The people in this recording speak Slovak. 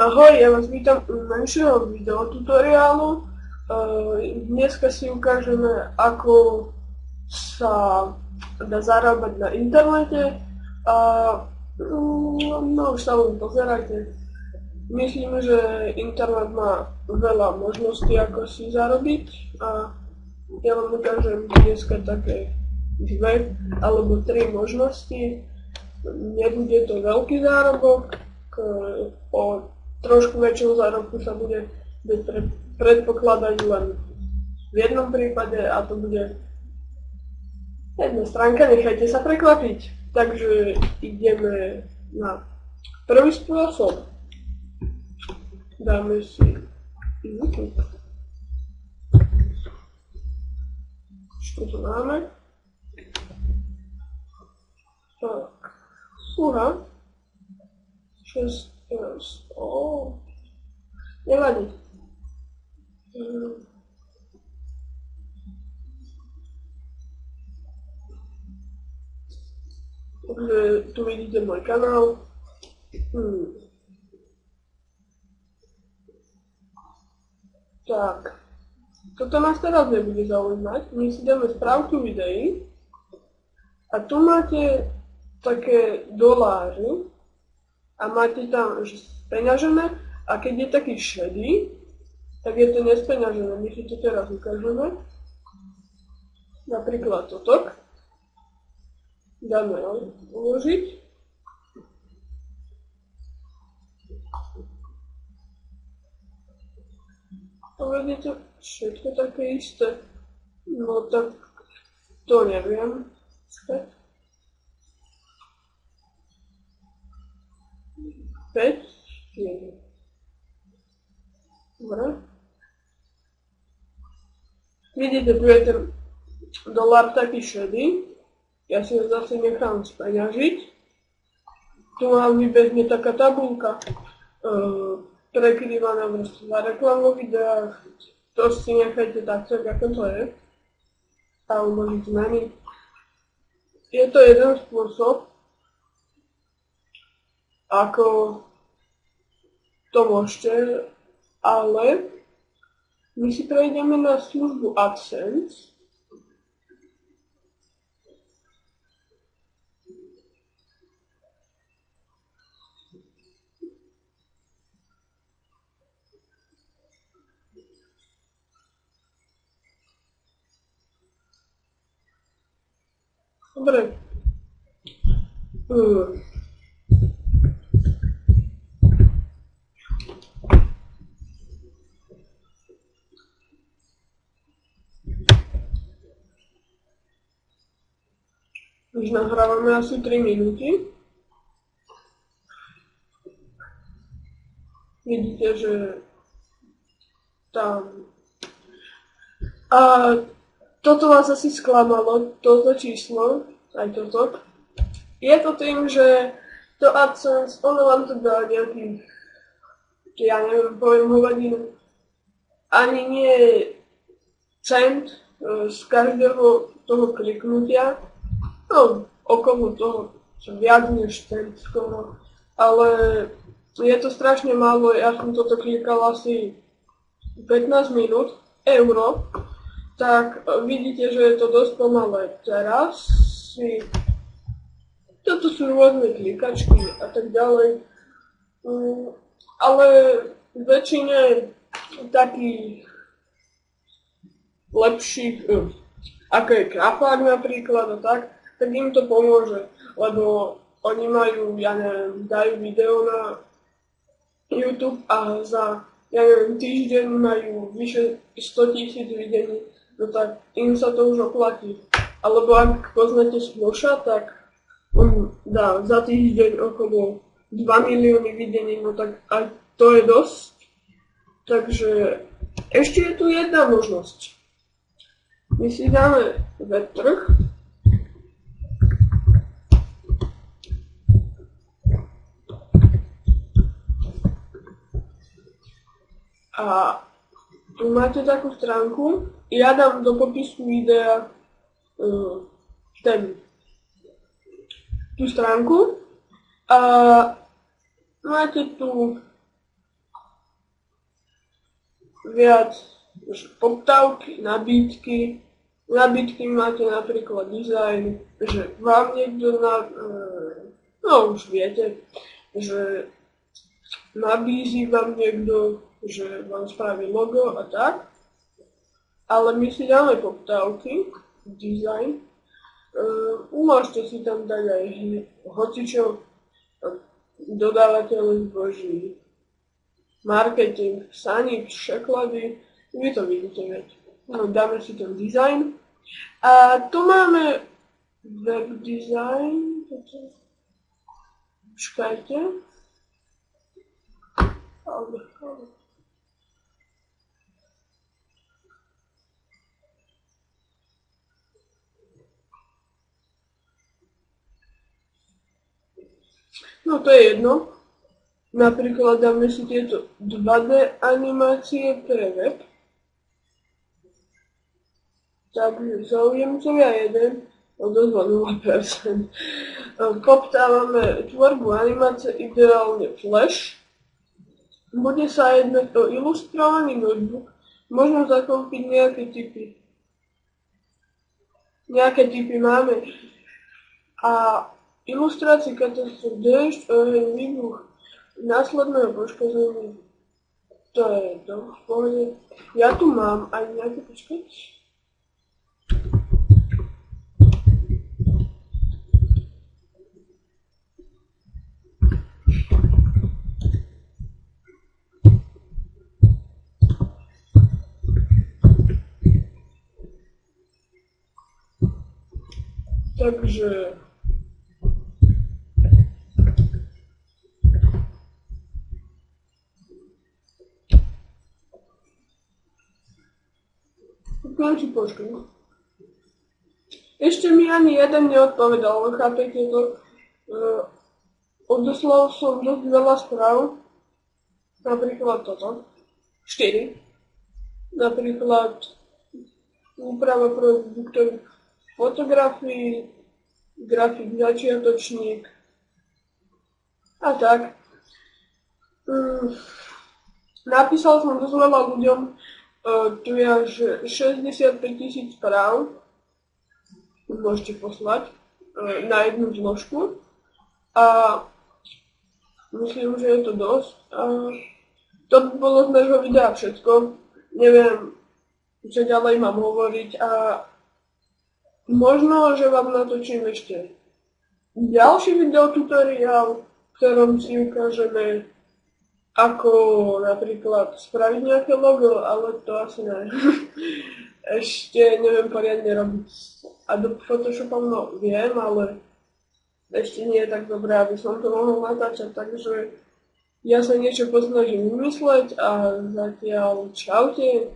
Ahoj, ja vás vítam u menšieho videotutoriálu. Dneska si ukážeme, ako sa dá zarábať na internete. A no už sa len pozerajte. Myslím, že internet má veľa možností, ako si zarobiť. A ja vám ukážem dneska také dve alebo tri možnosti. Nebude to veľký zárobok, o trošku väčšiu zárobku sa bude predpokladať len v jednom prípade a to bude jedna stránka, nechajte sa prekvapiť. Takže ideme na prvý spôsob. Dáme si YouTube. Čo tu máme? Tak, fúha. 6, nevadí. Takže tu vidíte môj kanál. Tak, toto nás teraz nebude zaujímať. My si dáme správku videí. A tu máte také doláry. A máte tam speňažené a keď je taký šedý, tak je to nespeňažené. My si to teraz ukážeme. Napríklad toto. Dáme uložiť. A vidíte, všetko také isté. No tak to neviem. Späť. 5, 4. Dobre. Vidíte, tu je ten dolár taký šedý. Ja si ho zase nechám speňažiť. Tu vám vybehne taká tabulka prekryvaná vrstva reklam vo videách. To si nechajte takto, ako to je. A umožniť zmeny. Je to jeden spôsob, ako to môžete, ale my si prejdeme na službu AdSense. Dobre. Už nahrávame asi 3 minúty. Vidíte, že tam... A toto vás asi sklamalo, toto číslo, aj toto. Je to tým, že to AdSense, ono vám to dá nejaký, ja neviem, poviem hovadinu, ani nie cent z každého toho kliknutia, no, okolo toho, čo viac než cent skoro, ale je to strašne málo, ja som toto klikal asi 15 minút, euro, tak vidíte, že je to dosť pomalé. Teraz si, toto sú rôzne klikačky a tak ďalej, ale väčšine takých lepších, ako je Krapák napríklad a tak im to pomôže, lebo oni majú, ja neviem, dajú video na YouTube a za, ja neviem, týždeň majú vyše 100 000 videní, no tak im sa to už oplatí. Alebo ak poznáte Smoša, tak on dá za týždeň okolo 2 milióny videní, no tak aj to je dosť. Takže ešte je tu jedna možnosť. My si dáme webtrh. A tu máte takú stránku. Ja dám do popisu videa tú stránku a máte tu viac poptávky, nabídky. Nabídky máte napríklad dizajn, že vám niekto no už viete, že nabízí vám niekto, že vám spraví logo a tak. Ale my si dáme poptávky, dizajn. Môžete si tam dať aj hocičo, dodávateľ zboží, marketing, saniť, překlady, vy to vidíte, veď. No, dáme si ten dizajn. A tu máme web design. Počkajte. No to je jedno. Napríklad dáme si tieto 2D animácie pre web. Takže záujemcovia 1, odozva 0%. Poptávame tvorbu animácie, ideálne Flash. Bude sa jednať o ilustrovaný notebook. Možno zakúpiť nejaké typy. Nejaké typy máme. A ilustrácie katastrof, dešť, oheň, výbuch, následného poškozenia. To je to v pohode. Ja tu mám aj nejaké, počkať. Takže končí počkaj. Ešte mi ani jeden neodpovedal, chápete to? Odoslal som dosť veľa správ, napríklad toto, 4. Napríklad úprava produktových fotografií, grafik začiatočník a tak. Napísal som dosť veľa ľuďom, tu je až 65 000 správ, môžete poslať na jednu zložku a myslím, že je to dosť. To by bolo z nášho videa všetko. Neviem, čo ďalej mám hovoriť a možno, že vám natočím ešte ďalší videotutoriál, v ktorom si ukážeme, ako napríklad spraviť nejaké logo, ale to asi ne. Ešte neviem poriadne robiť Adobe Photoshopom, no viem, ale ešte nie je tak dobré, aby som to mohol natáčať, takže ja sa niečo posnažím vymysleť a zatiaľ čaute.